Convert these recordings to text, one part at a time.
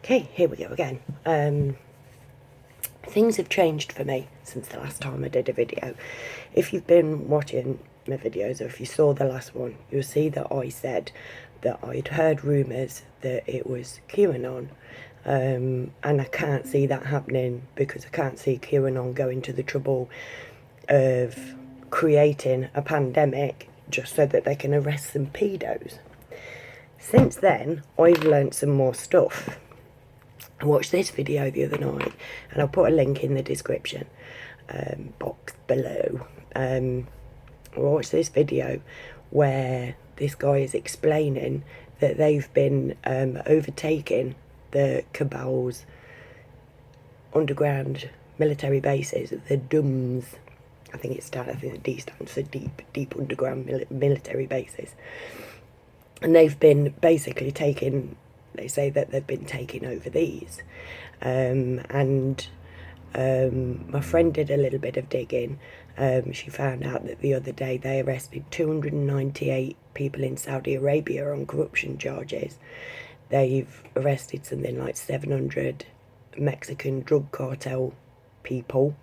Okay, here we go again. Things have changed for me since the last time I did a video. If you've been watching my videos, or if you saw the last one, you'll see that I said that I'd heard rumours that it was QAnon, and I can't see that happening because I can't see QAnon going to the trouble of creating a pandemic just so that they can arrest some pedos. Since then, I've learnt some more stuff. I watched this video the other night, and I'll put a link in the description box below. I watched this video where this guy is explaining that they've been overtaking the cabal's underground military bases, the DUMS. I think the D stands for deep underground military bases, and they've been basically taking. They say that they've been taking over these, and my friend did a little bit of digging. She found out that the other day they arrested 298 people in Saudi Arabia on corruption charges. They've arrested something like 700 Mexican drug cartel people.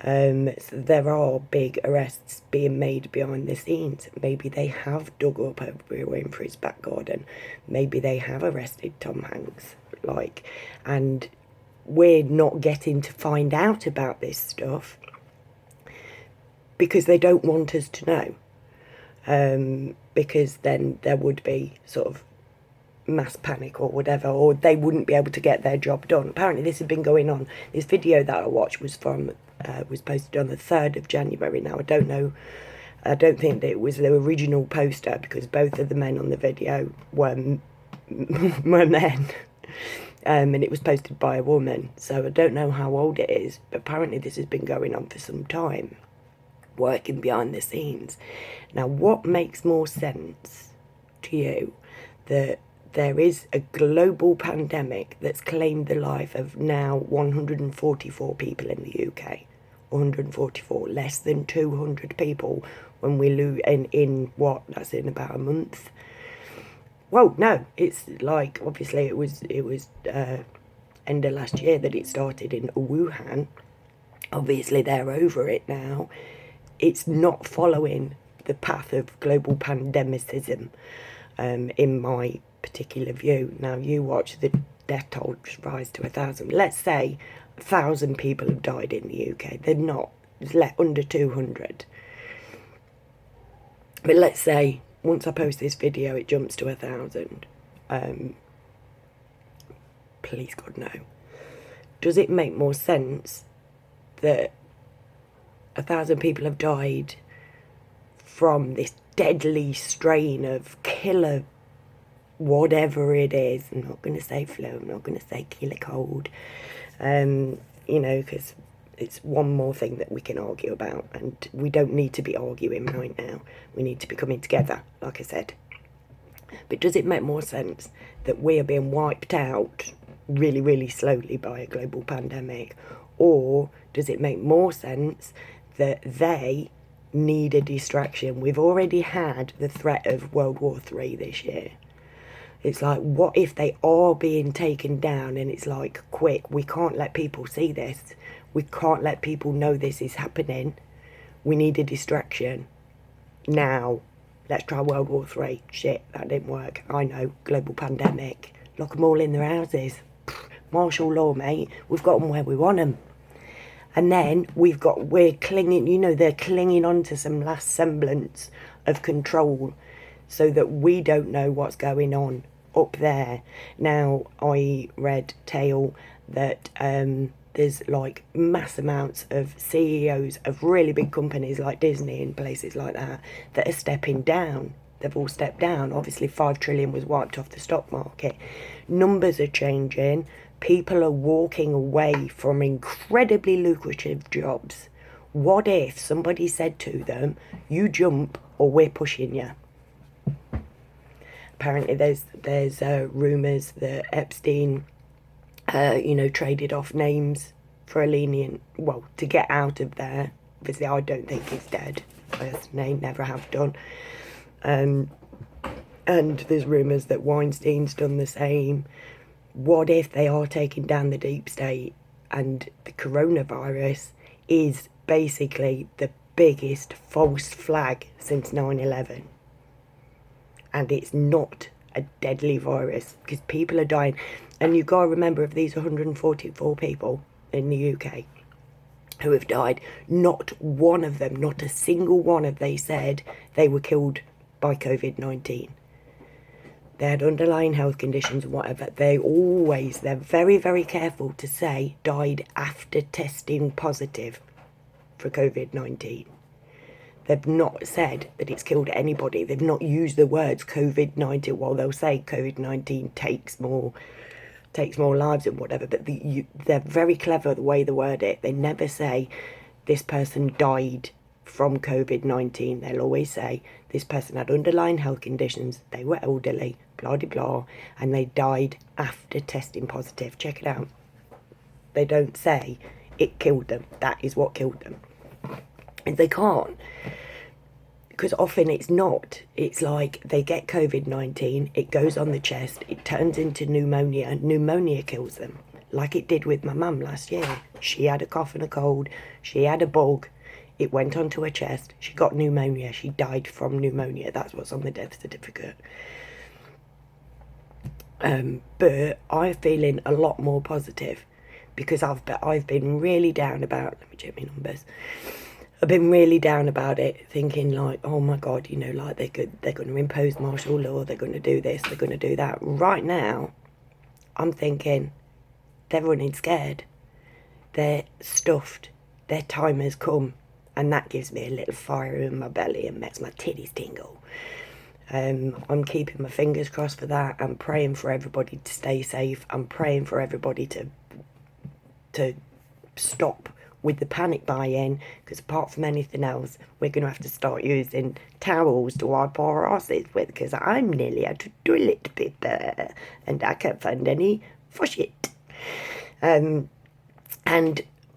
So there are big arrests being made behind the scenes. Maybe they have dug up Oprah Winfrey's back garden. Maybe they have arrested Tom Hanks. And we're not getting to find out about this stuff because they don't want us to know. Because then there would be sort of mass panic or whatever, or they wouldn't be able to get their job done. Apparently this has been going on. This video that I watched was posted on the 3rd of January. Now, I don't think that it was the original poster because both of the men on the video were men. And it was posted by a woman. So I don't know how old it is, but apparently this has been going on for some time, working behind the scenes. Now, what makes more sense to you, that there is a global pandemic that's claimed the life of now 144 people in the UK. 144, less than 200 people when we lose in what? That's in about a month. Well, no, it's like, obviously it was end of last year that it started in Wuhan. Obviously they're over it now. It's not following the path of global pandemicism, in my particular view. Now, you watch the death toll rise to 1,000. Let's say 1,000 people have died in the UK. They're not. It's under 200. But let's say once I post this video, it jumps to 1,000. Please God, no. Does it make more sense that 1,000 people have died from this deadly strain of killer whatever it is? I'm not going to say flu, I'm not going to say killer cold, because it's one more thing that we can argue about, and we don't need to be arguing right now. We need to be coming together, like I said. But does it make more sense that we are being wiped out really, really slowly by a global pandemic, or does it make more sense that they need a distraction? We've already had the threat of World War III this year. It's like, what if they are being taken down and it's like, quick, we can't let people see this. We can't let people know this is happening. We need a distraction. Now, let's try World War III. Shit, that didn't work. I know, global pandemic. Lock them all in their houses. Martial law, mate. We've got them where we want them. And then we're clinging, they're clinging on to some last semblance of control so that we don't know what's going on up there. Now, I read tale that there's like mass amounts of CEOs of really big companies like Disney and places like that are stepping down. They've all stepped down. Obviously, 5 trillion was wiped off the stock market. Numbers are changing. People are walking away from incredibly lucrative jobs. What if somebody said to them, you jump or we're pushing you? Apparently there's rumours that Epstein, traded off names for a lenient, to get out of there. Obviously, I don't think he's dead. Personally, never have done. And there's rumours that Weinstein's done the same. what if they are taking down the deep state and the coronavirus is basically the biggest false flag since 9/11, and it's not a deadly virus because people are dying. And you got to remember, of these 144 people in the UK who have died, not one of them, not a single one of they said they were killed by COVID-19. They had underlying health conditions and whatever. They're very, very careful to say died after testing positive for COVID-19. They've not said that it's killed anybody. They've not used the words COVID-19. Well, they'll say COVID-19 takes more lives and whatever, but they're very clever the way they word it. They never say this person died from COVID-19. They'll always say this person had underlying health conditions, they were elderly, blah de blah, and they died after testing positive. Check it out. They don't say it killed them. That is what killed them. And they can't, because often it's not. It's like they get COVID-19, it goes on the chest, it turns into pneumonia, and pneumonia kills them, like it did with my mum last year. She had a cough and a cold, she had a bug, it went onto her chest, she got pneumonia, she died from pneumonia. That's what's on the death certificate. But I'm feeling a lot more positive because I've been really down about, let me check my numbers. I've been really down about it, thinking like, oh my God, you know, like they're going to impose martial law, they're going to do this, they're going to do that. Right now, I'm thinking they're running scared. They're stuffed. Their time has come. And that gives me a little fire in my belly and makes my titties tingle. I'm keeping my fingers crossed for that. I'm praying for everybody to stay safe. I'm praying for everybody to stop with the panic buy-in, because apart from anything else, we're going to have to start using towels to wipe our asses with, because I'm nearly out of toilet paper and I can't find any for shit. And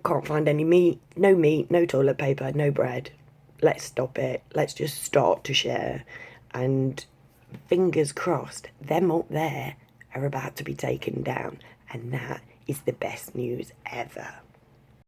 can't find any meat, no toilet paper, no bread. Let's stop it. Let's just start to share. And fingers crossed, them up there are about to be taken down, and that is the best news ever.